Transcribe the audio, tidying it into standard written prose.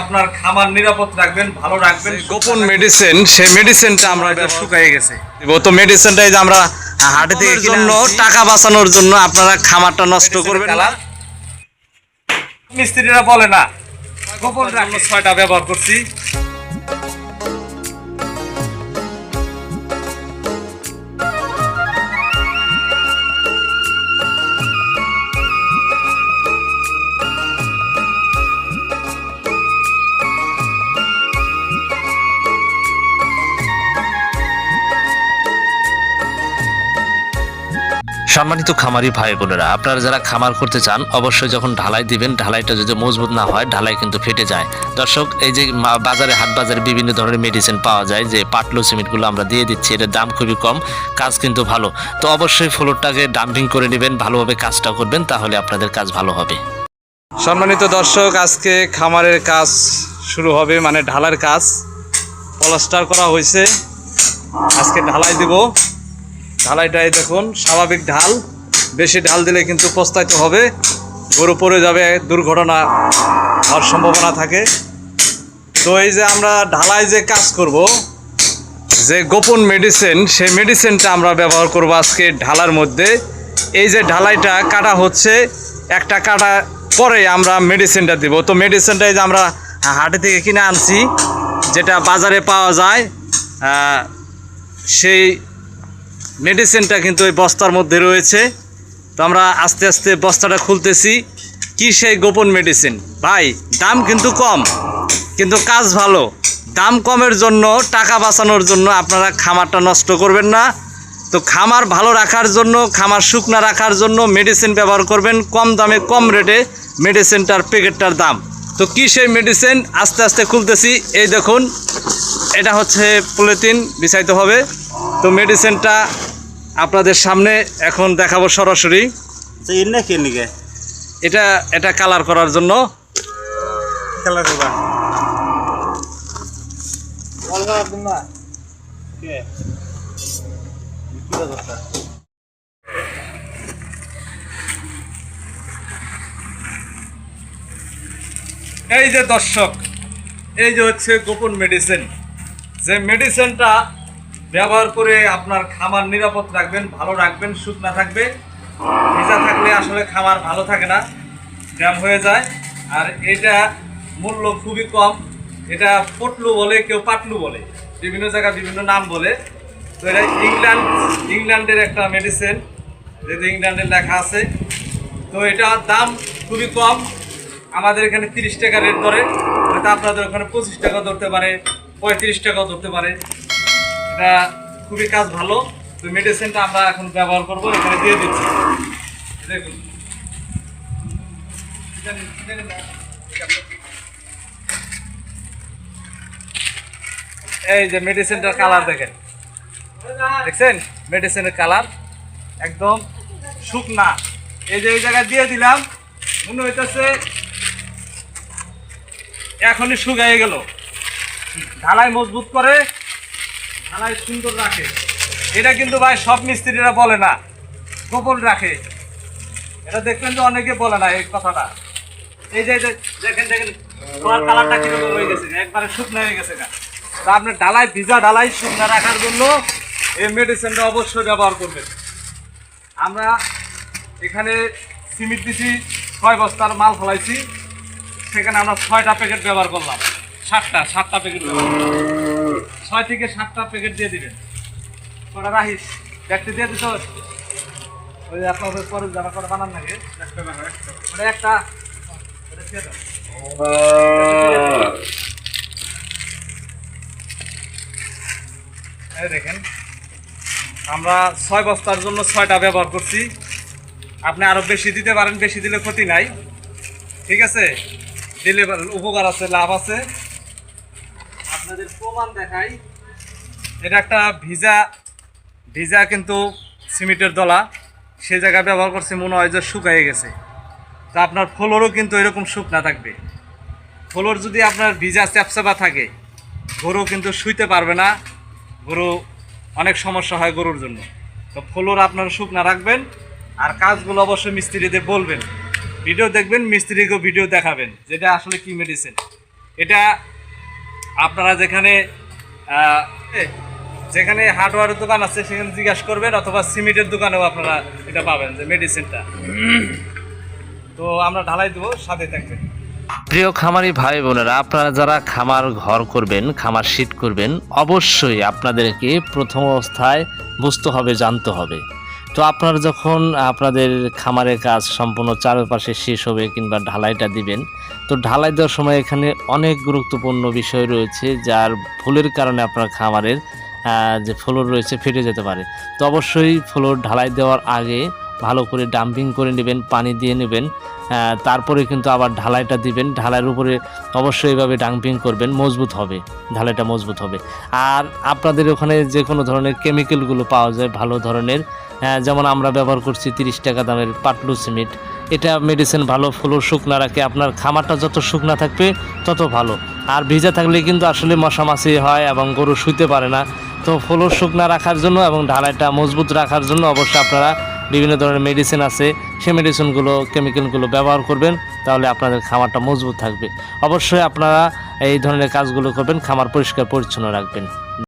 আপনার খামার নিরাপদ রাখবেন, ভালো রাখবেন। গোপন মেডিসিন, সেই মেডিসিনটা আমরা শুকিয়ে গেছে তো মেডিসিনটা এই যে আমরা হাটে থেকে জন্য টাকা বাঁচানোর জন্য আপনারা খামারটা নষ্ট করবেন না। মিস্ত্রিরা বলে না, গোপন রাখবো 6টা ব্যবহার করছি। সম্মানিত খামারি ভাই বোনেরা, আপনারা যারা খামার করতে চান অবশ্যই যখন ঢালাই দিবেন, ঢালাইটা যদি মজবুত না হয় ঢালাই কিন্তু ফেটে যায়। দর্শক, এই যে বাজারে হাট বাজারে বিভিন্ন ধরনের মেডিসিন পাওয়া যায়, যে পাটলু সিমেন্টগুলো আমরা দিয়ে দিচ্ছি, এটার দাম খুবই কম, কাজ কিন্তু ভালো। তো অবশ্যই ফ্লোরটাকে ডাম্পিং করে নেবেন, ভালোভাবে কাজটা করবেন, তাহলে আপনাদের কাজ ভালো হবে। সম্মানিত দর্শক, আজকে খামারের কাজ শুরু হবে, মানে ঢালার কাজ। প্লাস্টার করা হয়েছে, আজকে ঢালাই দিব। ঢালাইটাই দেখুন, স্বাভাবিক ঢাল, বেশি ঢাল দিলে কিন্তু পস্তাইতে হবে, গরু পড়ে যাবে, দুর্ঘটনা হওয়ার সম্ভাবনা থাকে। তো এই যে আমরা ঢালাই যে কাজ করব, যে গোপন মেডিসিন, সেই মেডিসিনটা আমরা ব্যবহার করব আজকে ঢালার মধ্যে। এই যে ঢালাইটা কাটা হচ্ছে, একটা কাটা পরে আমরা মেডিসিনটা দিব। তো মেডিসিনটা এই যে আমরা হাটে থেকে কিনে আনছি, যেটা বাজারে পাওয়া যায়, সেই মেডিসিনটা কিন্তু ওই বস্তার মধ্যে রয়েছে। তো আমরা আস্তে আস্তে বস্তাটা খুলতেছি। কি সেই গোপন মেডিসিন ভাই, দাম কিন্তু কম, কিন্তু কাজ ভালো। দাম কমের জন্য, টাকা বাঁচানোর জন্য আপনারা খামারটা নষ্ট করবেন না। তো খামার ভালো রাখার জন্য, খামার শুকনা রাখার জন্য মেডিসিন ব্যবহার করবেন, কম দামে কম রেটে মেডিসিনটার প্যাকেটটার দাম। তো কি সেই মেডিসিন, আস্তে আস্তে খুলতেছি। এই দেখুন, এটা হচ্ছে পলিথিন বিছাইতে হবে। তো মেডিসিনটা আপনাদের সামনে এখন দেখাবো সরাসরি। এটা কালার করার জন্য। কালার করবা এই যে দর্শক, এই যে হচ্ছে গোপন মেডিসিন। যে মেডিসিনটা ব্যবহার করে আপনার খামার নিরাপদ রাখবেন, ভালো রাখবেন, শুকনা থাকবে। ভিজা থাকলে আসলে খামার ভালো থাকে না, ড্যাম হয়ে যায়। আর এটা মূল্য খুবই কম। এটা পটলু বলে, কেউ পাটলু বলে, বিভিন্ন জায়গায় বিভিন্ন নাম বলে। তো এটা ইংল্যান্ডের একটা মেডিসিন, যেহেতু ইংল্যান্ডের লেখা আছে। তো এটা দাম খুবই কম, আমাদের এখানে 30 টাকা রেট ধরে, হয়তো আপনাদের ওখানে 25 টাকা ধরতে পারে, 35 টাকাও ধরতে পারে। এটা খুবই কাজ ভালো। তো মেডিসিনটা আমরা এখন ব্যবহার করব, এখানে দিয়ে দিচ্ছি। দেখুন, এই যে মেডিসিনটার কালার দেখেন, দেখছেন মেডিসিনের কালার একদম শুকনা। এই যে এই জায়গায় দিয়ে দিলাম, মনে হইতেছে এখনই শুকায়ে গেল। ঢালাই মজবুত করে, ঢালাই সুন্দর রাখে। এটা কিন্তু ভাই সব মিস্ত্রিরা বলে না, গোপন রাখে। এটা দেখবেন যে অনেকে বলে না এই কথাটা। এই যে দেখেন দেখেন তোমার কালারটা কিরকম হয়ে গেছে, একবারে শুকনো হয়ে গেছে না। তা আপনার ঢালাই, ভিজা ঢালাই শুকনো রাখার জন্য এই মেডিসিনটা অবশ্যই ব্যবহার করবেন। আমরা এখানে সিমেন্ট দিছি, 6 বস্তার মাল ফলাইছি, সেখানে আমরা 6টা প্যাকেট ব্যবহার করলাম। 7টা প্যাকেট ব্যবহার করলাম। 6 থেকে 7টা প্যাকেট দিয়ে দিবেন। কটা রাখিস, দেখতে দিয়ে দিত ওই আপনাদের পরে যারা করে বানান নাকি একটা দেখেন, আমরা 6 বস্তার জন্য 6টা ব্যবহার করছি। আপনি আরো বেশি দিতে পারেন, বেশি দিলে ক্ষতি নাই, ঠিক আছে, দিলে উপকার আছে, লাভ আছে। আপনাদের প্রমাণ দেখাই, এটা একটা ভিজা কিন্তু সিমেন্টের দলা, সে জায়গায় ব্যবহার করছে, মনে হয় যে শুকায়ে গেছে। তা আপনার ফ্লোরও কিন্তু এরকম শুকনা থাকবে। ফ্লোর যদি আপনার ভিজা চ্যাপচাপা থাকে, গরু কিন্তু শুইতে পারবে না, গরু অনেক সমস্যা হয় গরুর জন্য। তো ফ্লোর আপনারা শুকনা রাখবেন। আর কাজগুলো অবশ্যই মিস্ত্রিদের বলবেন, ভিডিও দেখবেন, মিস্ত্রিকেও ভিডিও দেখাবেন যেটা আসলে কি মেডিসিন। এটা আপনারা যেখানে হার্ডওয়্যারের দোকান আছে সেখানে জিজ্ঞাসা করবেন, অথবা সিমেন্টের দোকানেও আপনারা এটা পাবেন যে মেডিসিনটা। তো আমরা ঢালাই দেবো, সাথে থাকবেন। প্রিয় খামারি ভাই বোনেরা, আপনারা যারা খামার ঘর করবেন, খামার শীট করবেন, অবশ্যই আপনাদেরকে প্রথম অবস্থায় বুঝতে হবে, জানতে হবে। তো আপনারা যখন আপনাদের খামারের কাজ সম্পূর্ণ চারপাশে শেষ হবে কিংবা ঢালাইটা দিবেন, তো ঢালাই দেওয়ার সময় এখানে অনেক গুরুত্বপূর্ণ বিষয় রয়েছে, যার ভুলের কারণে আপনার খামারের যে ফ্লোর রয়েছে ফেটে যেতে পারে। তো অবশ্যই ফ্লোর ঢালাই দেওয়ার আগে ভালো করে ডাম্পিং করে নেবেন, পানি দিয়ে নেবেন, তারপরে কিন্তু আবার ঢালাইটা দিবেন। ঢালাইয়ের উপরে অবশ্যই এভাবে ডাম্পিং করবেন, মজবুত হবে, ঢালাইটা মজবুত হবে। আর আপনাদের ওখানে যে কোনো ধরনের কেমিক্যালগুলো পাওয়া যায় ভালো ধরনের, যেমন আমরা ব্যবহার করছি 30 টাকা দামের পাটলু সিমেন্ট, এটা মেডিসিন ভালো, ফ্লোর শুকনা রাখে। আপনার খামারটা যত শুকনা থাকবে তত ভালো। আর ভিজা থাকলে কিন্তু আসলে মশামাছি হয় এবং গরু শুইতে পারে না। তো ফ্লোর শুকনা রাখার জন্য এবং ঢালাইটা মজবুত রাখার জন্য অবশ্যই আপনারা বিভিন্ন ধরনের মেডিসিন আছে, সেই মেডিসিনগুলো, কেমিক্যালগুলো ব্যবহার করবেন, তাহলে আপনাদের খামারটা মজবুত থাকবে। অবশ্যই আপনারা এই ধরনের কাজগুলো করবেন, খামার পরিষ্কার পরিচ্ছন্ন রাখবেন।